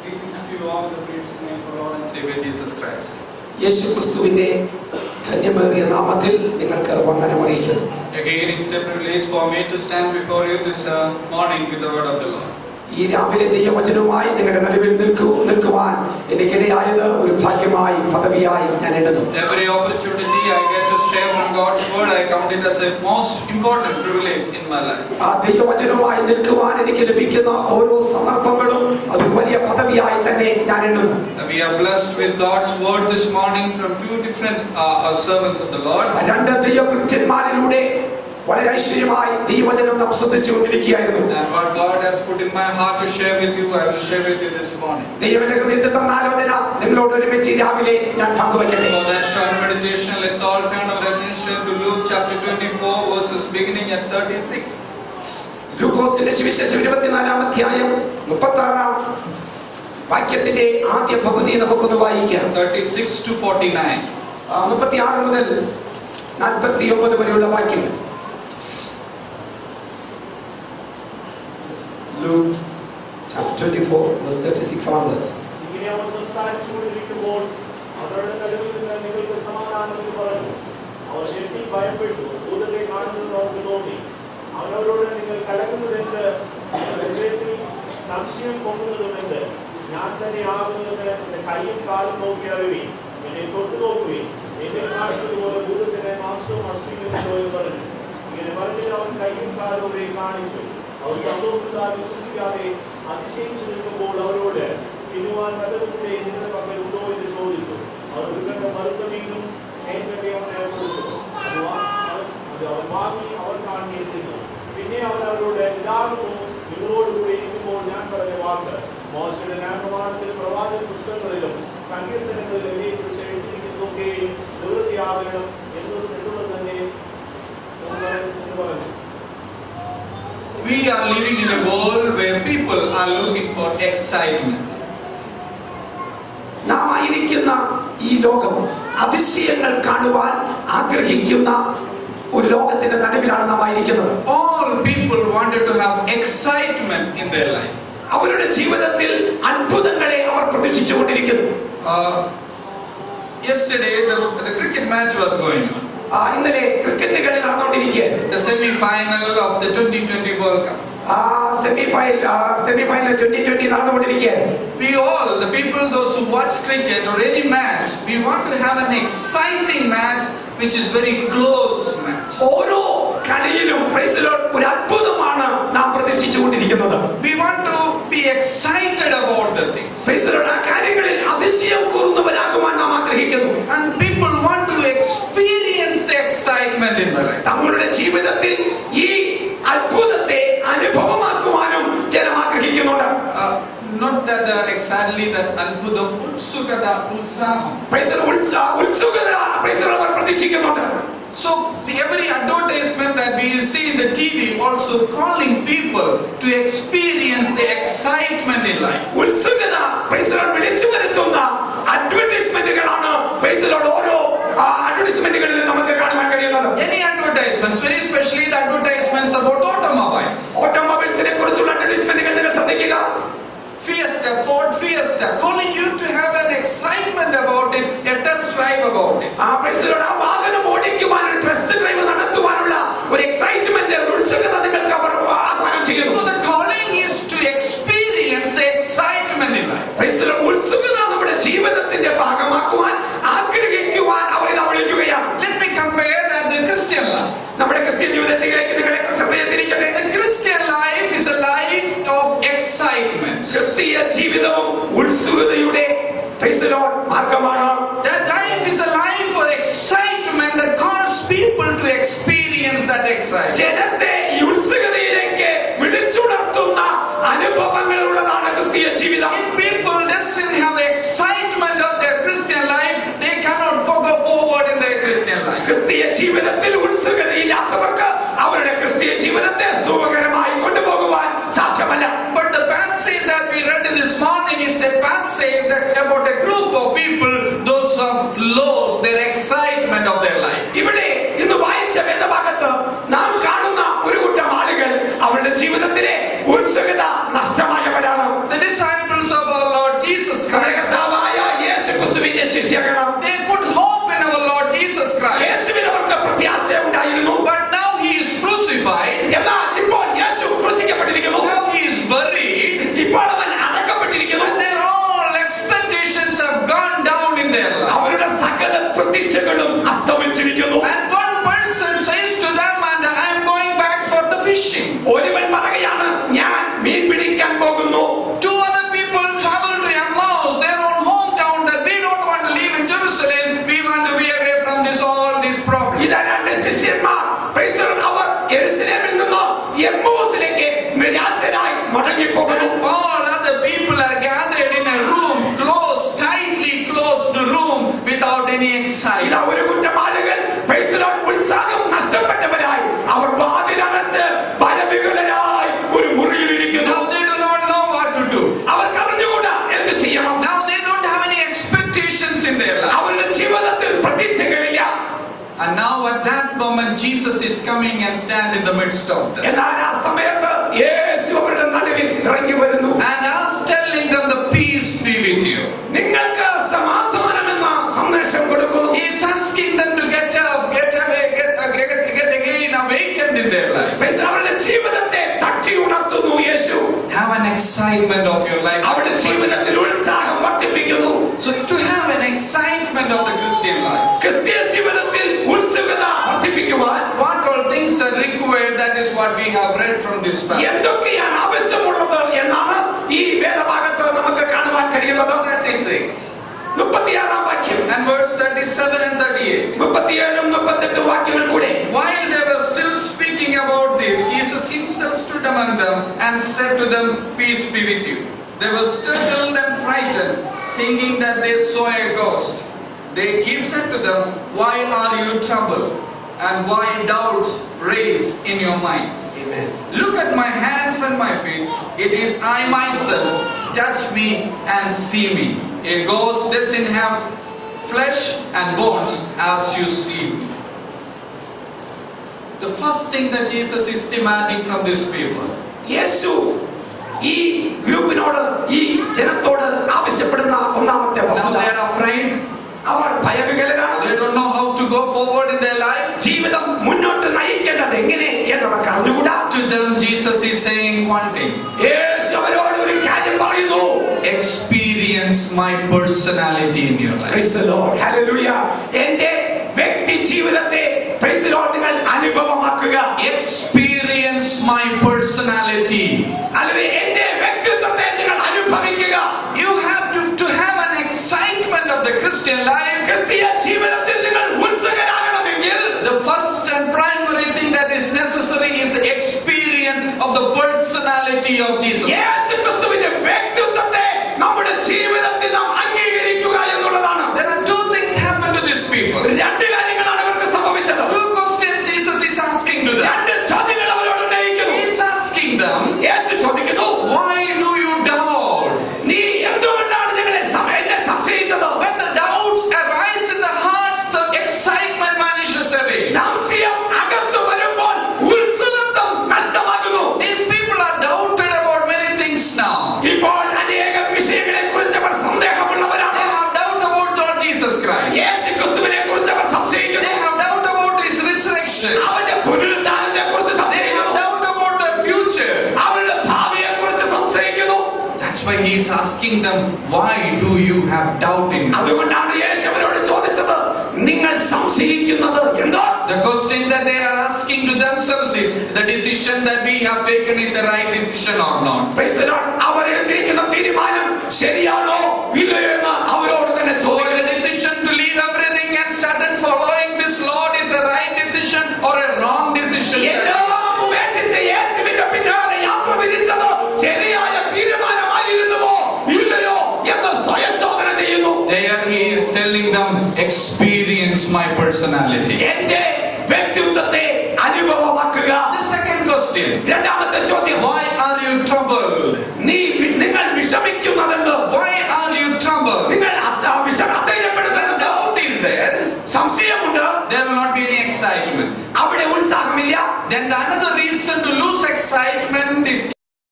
Greetings to you all in the precious name of our Lord and Savior Jesus Christ. യേശു ക്രിസ്തുവിന്റെ ധന്യമേറിയ നാമത്തിൽ നിങ്ങൾക്ക് വന്ദനം അറിയിക്കുന്നു. Again, it's a privilege for me to stand before you this morning with the word of the Lord. ഈ രാവിലെ ദൈവവചനവുമായി നിങ്ങളുടെ നടുവിൽ നിൽക്കുവാൻ എനിക്കിടയായത് ഒരു ഭാഗ്യമായി പദവിയായി ഞാൻ എണ്ണുന്നു. Every opportunity I get to share from God's word, I count it as a most important privilege in my life. ആ ദൈവവചനവുമായി നിൽക്കുവാൻ എനിക്ക് ലഭിക്കുന്ന ഓരോ സന്ദർഭങ്ങളും അത് വലിയ പദവിയായി തന്നെ ഞാൻ എണ്ണുന്നു. We are blessed with God's word this morning from two different servants of the Lord. രണ്ട് ദൈവഭൃത്യന്മാരിലൂടെ വളരെ ഐശ്വര്യമായി ദൈവവചനം നാം ശ്രദ്ധിച്ചുകൊണ്ടിരിക്കുകയായിരുന്നു. And what God has put in my heart to share with you, I will share with you this morning. ദൈവത്തിന്റെ ഹൃദയത്തിൽ തന്ന ആലോചന നിങ്ങളോട് ഒരുമിച്ച് രാവിലെ ഞാൻ പങ്കുവയ്ക്കട്ടെ. For that short meditation, let's all turn our attention to Luke chapter 24 verses beginning at 36. ലൂക്കോസിന്റെ സുവിശേഷം 24-ാം അധ്യായം 36-ാം വാക്യത്തിന്റെ ആദ്യ പകുതി നമുക്കൊന്ന് വായിക്കാം. 36 to 49. 36 മുതൽ 49 വരെയുള്ള വാക്യങ്ങൾ. Luke chapter 24 verse 36 onwards. ഇങ്ങനെ അവർ സംസാരിച്ചുകൊണ്ടിരിക്കുമ്പോൾ അവരുടെ നടുവിൽ നിന്ന് നിങ്ങൾക്ക് സമാധാനം എന്ന് പറഞ്ഞു. അവർ ഞെട്ടി ഭയപ്പെട്ടു. ഭൂതത്തെ കാണുന്നത് അവർക്ക് തോന്നി. അവനവരോട് നിങ്ങൾ കലങ്ങുന്നതെന്ത്, ഹൃദയത്തിൽ സംശയം പൊങ്ങുന്നതുമെന്ത്? ഞാൻ തന്നെ ആകുന്നത് എന്റെ കൈയും കാലും നോക്കി അറിവി, എന്നെ തൊട്ടു നോക്കുവിൻ. എന്നെ കാണിച്ചതുപോലെ ഭൂതത്തിന് മാംസവും അസ്ഥിയുമില്ലോ എന്ന് പറഞ്ഞു. ഇങ്ങനെ പറഞ്ഞിട്ട് അവൻ കൈയും കാലും അവരെ കാണിച്ചു. അവർ സന്തോഷത്താൽ വിശ്വസിക്കാതെ അതിശയിച്ചു നിൽക്കുമ്പോൾ അവരോട് തിന്നുവാൻ വല്ലതുകൂടെ നിങ്ങളുടെ പക്കൽ ഉണ്ടോ എന്ന് ചോദിച്ചു. അവർ ഇവരുടെ മറുത്ത മീനും തേൻകട്ടി അവനെ കൊടുത്തു. അത് അവൻ വാങ്ങി അവർ കാണി തിന്നു. പിന്നെ അവൻ അവരോട് ഇതാകുന്നു നിങ്ങളോടുകൂടി ഇരിക്കുമ്പോൾ ഞാൻ പറഞ്ഞ വാക്ക്. മോശയുടെ ന്യായപ്രമാണത്തിലും പ്രവാചക പുസ്തകങ്ങളിലും സങ്കീർത്തനങ്ങളിലും എന്നെക്കുറിച്ച് എഴുതിയിരിക്കുന്നതൊക്കെയും നിവൃത്തിയാകണം എന്നുള്ളത് തന്നെ എന്ന് പറഞ്ഞു. We are living in a world where people are looking for excitement. നാം ആയിരിക്കുന്ന ഈ ലോകം അതിശയങ്ങൾ കാണുവാൻ ആഗ്രഹിക്കുന്ന ഒരു ലോകത്തിന്റെ നടുവിലാണ് നാം ആയിരിക്കുന്നത്. All people wanted to have excitement in their life. അവരുടെ ജീവിതത്തിൽ അത്ഭുതങ്ങളെ അവർ പ്രതീക്ഷിച്ചുകൊണ്ടിരിക്കുന്നു. Yesterday the cricket match was going on. ഇന്നലെ ക്രിക്കറ്റ് കളി നടന്നുകൊണ്ടിരിക്കുകയായിരുന്നു. The semi-final of the 2020 World Cup. Semifinal 2020 നടന്നുകൊണ്ടിരിക്കുകയായിരുന്നു. We all, the people, those who watch cricket or any match, we want to have an exciting match which is very close match. ഓരോ കളിയിലും ഒരു അത്ഭുതമാണ് നാം പ്രതീക്ഷിച്ചുകൊണ്ടിരിക്കുന്നത്. We want to be excited about the things. ആ കാര്യങ്ങളിൽ അതിശയം കൂറുന്നവരാകുവാൻ നാം ആഗ്രഹിക്കുന്നു. And people want to experience the excitement in their life. തങ്ങളുടെ ജീവിതത്തിൽ ഈ അത്ഭുതത്തെ അനുഭവമാക്കുവാനും ജനം ആഗ്രഹിക്കുന്നുണ്ട്. Not that exactly that അത്ഭുതം ഉത്സുകത ഉത്സാഹം. ഉത്സുകത അവർ പ്രതീക്ഷിക്കുന്നുണ്ട്. So every advertisement that we see in the TV also calling people to experience the excitement in life. ഉത്സുകത വിളിച്ചു വരുത്തുന്ന അഡ്വർടൈസ്മെന്റുകളാണ് ഓരോ അഡ്വർടൈസ്മെന്റുകളിൽ നമുക്ക് കാണാൻ കഴിയുന്നത്. Any advertisements, very especially the advertisements about automobiles. ഓട്ടോമൊബൈൽസിനെ കുറിച്ചുള്ള അഡ്വർടൈസ്മെന്റുകൾ നിങ്ങൾ ശ്രദ്ധിക്കുക. Fiesta, Ford Fiesta, calling you to have an excitement about it, a test drive about it. ആ വാഹനം ഓടിക്കുവാൻ ഒരു ടെസ്റ്റ് ഡ്രൈവ് നടത്തുവാനുള്ള ഒരു എക്സൈറ്റ്മെന്റ്, ഒരു ഉത്സുകത നിങ്ങൾക്ക് അവർ ആഹ്വാനം ചെയ്യുന്നു. So the calling is to experience the excitement in life. ഉത്സുകത നമ്മുടെ ജീവിതത്തിന്റെ ഭാഗമാക്കുവാൻ ആഗ്രഹിക്കുവാൻ അവർ ഇതാ വിളിക്കുകയാണ്. Let me compare that the Christian life. നമ്മുടെ ക്രിസ്ത്യൻ ജീവിതത്തിലേക്ക് നിങ്ങളെ ശ്രദ്ധയിലിരിക്കട്ടെ. The Christian life is a life of excitement. ക്രിസ്തീയ ജീവിതവും ഉത്സുകതയുടെ മാർഗമാണ്. That life is a life of excitement that calls people to experience that excitement. ജനത്തെ ഈ ഉത്സുകതയിലേക്ക് വിളിച്ചുണർത്തുന്ന അനുഭവങ്ങളുള്ളതാണ് ക്രിസ്തീയ ജീവിതം. If people doesn't have excitement of their Christian life, they cannot go forward in their Christian life. ക്രിസ്തീയ ജീവിതത്തിൽ ഉത്സുകതയില്ലാത്തവർക്ക് അവരുടെ ക്രിസ്തീയ ജീവിതത്തെ സുഖകരമായി കൊണ്ടുപോകുവാൻ സാധ്യമല്ല. But the passage that we read this morning is a passage that about a group of people, those who have lost their excitement of their life. ഇവിടെ ഇന്ന് വായിച്ച വേദഭാഗത്ത് നാം കാണുന്ന ഒരു കൂട്ടം ആളുകൾ അവരുടെ ജീവിതത്തിലെ ഉത്സുകത നഷ്ടമായവരാണ്. The disciples of our Lord coming and stand in the midst of them. എന്നാൽ ആ സമയത്ത് യേശു അവരുടെ നടുവിൽ ഇറങ്ങി വരുന്നു. And us telling them the peace be with you. നിങ്ങൾക്ക് സമാധാനം എന്ന സന്ദേശം കൊടുക്കുന്നു. He is asking them to get up, get away, get again awakened in their life. അവരുടെ ജീവിതത്തെ തട്ടി ഉണർത്തുന്നു യേശു. Have an excitement of your life. അവരുടെ ജീവിതത്തിൽ ഉത്സാഹം വർദ്ധിപ്പിക്കുന്നു. So to have an excitement of the Christian life, ക്രിസ്തീയ ജീവിതത്തിൽ ഉത്സുകത വർദ്ധിപ്പിക്കുവാൻ what all things are required, that is what we have read from this passage. എന്തൊക്കെയാണ് ആവശ്യമുള്ളത് എന്നാണ് ഈ വേദഭാഗത്ത് നമുക്ക് കാണുവാൻ കഴിയുന്നത്. 36 36 വാക്യം and verse 37 and 38. 37 38 വാക്യങ്ങൾ കൂടെ. While they were still speaking about this, Jesus himself stood among them and said to them, peace be with you. They were startled and frightened, thinking that they saw a ghost. He said to them, why are you troubled? And why doubts raise in your minds? Amen. Look at my hands and my feet. It is I myself. Touch me and see me. A ghost doesn't have flesh and bones as you see me. The first thing that Jesus is demanding from these people, യേശു ഈ ഗ്രൂപ്പിനോട് ഈ ജനത്തോട് ആവശ്യപ്പെടുന്ന ഒന്നാമത്തെ now വസ്തുത, they are afraid. Our ഭയവിഹ്വലരാണ്. They don't know how to go forward in their life. ജീവിതം മുന്നോട്ട് നയിക്കേണ്ടത് എങ്ങനെ എന്നവർക്ക് അറിഞ്ഞുകൂടാ. To them, Jesus is saying one thing: യേശു അവരോട് ഒരു കാര്യം പറയുന്നു. experience my personality in your life. Praise the Lord. Hallelujah. എന്റെ വ്യക്തി ജീവിതത്തെ praise the Lord നിങ്ങൾ അനുഭവമാക്കുക. Experience my personality. അല്ലെങ്കിൽ എന്റെ വ്യക്തിത്വത്തെ നിങ്ങൾ അനുഭവിക്കുക. You have to have an excitement of the Christian life. ക്രിസ്തീയ ജീവിതത്തിൽ നിങ്ങൾ ഉത്സുകരാകണമെങ്കിൽ The first and primary thing that is necessary is the experience of the personality of Jesus. യേശു ക്രിസ്തുവിന്റെ വ്യക്തിത്വത്തെ നമ്മുടെ ജീവിതത്തിൽ നാം അംഗീകരിക്കുക എന്നുള്ളതാണ്. There are two things happen to these people. രണ്ട് കാര്യങ്ങളാണ് അവർക്ക് സംഭവിച്ചത്. Two questions Jesus is asking to them. രണ്ട് ചോദ്യങ്ങൾ അവരോട് ഉന്നയിക്കുന്നു. He is asking them, യേശു ചോദിക്കുന്നു, why do you doubt? നീ എന്തുകൊണ്ടാണ് ഞങ്ങളെ സംശയിച്ചത്? When the doubts arise in the hearts, the excitement vanishes away. സംശയം അകത്തു വരുമ്പോൾ ഉത്സുകത്വം നഷ്ടമാകുന്നു. These people are doubted about many things now. ഇപ്പോൾ അനേകം വിഷയങ്ങളെ കുറിച്ച് അവർ സന്ദേഹമുള്ളവരാണ്. They have doubt about Lord Jesus Christ. യേശു ക്രിസ്തുവിനെ കുറിച്ച് അവർ സംശയിക്കുന്നു. They have doubt about His resurrection. അവന്റെ പുനരുത്ഥാനത്തെ കുറിച്ച് They have സംശയിക്കുന്നു. doubt about their future. അവരുടെ ഭാവിയെ കുറിച്ച് സംശയിക്കുന്നു. That's why He is asking them, why do you have doubt in you? അതുകൊണ്ടാണ് യേശു അവരോട് ചോദിച്ചത്, നിങ്ങൾ സംശയിക്കുന്നത് എന്താ? The question that they are asking to themselves is, the decision that we have taken is a right decision or not? Praise the Lord. അവർ എടുത്തിരിക്കുന്ന തീരുമാനം ശരിയാണോ ഇല്ലയോ എന്ന് അവരോട് തന്നെ So ചോദിക്കുന്നു. the decision to leave everything and started following this Lord is a right decision or a wrong decision? എല്ലാം ഉപേക്ഷിച്ച് യേശുവിന്റെ പിന്നാലെ യാത്ര തിരിച്ചത് ശരിയായ തീരുമാനമായിരുന്നുവോ ഇല്ലയോ എന്ന് സ്വയശോധന ചെയ്യുന്നു. There He is telling them, experience my personality. എന്റെ വ്യക്തിത്വത്തെ അനുഭവമാക്കുക. The second question, രണ്ടാമത്തെ ചോദ്യം, why are you troubled? നിങ്ങൾ വിഷമിക്കുന്നതെന്ത്? Why are you troubled? നിങ്ങൾ അധൈര്യപ്പെടുന്നത്? Doubt is there, സംശയമുണ്ട്, there will not be any excitement. അവിടെ ഉത്സാഹമില്ല. Then the another reason to lose excitement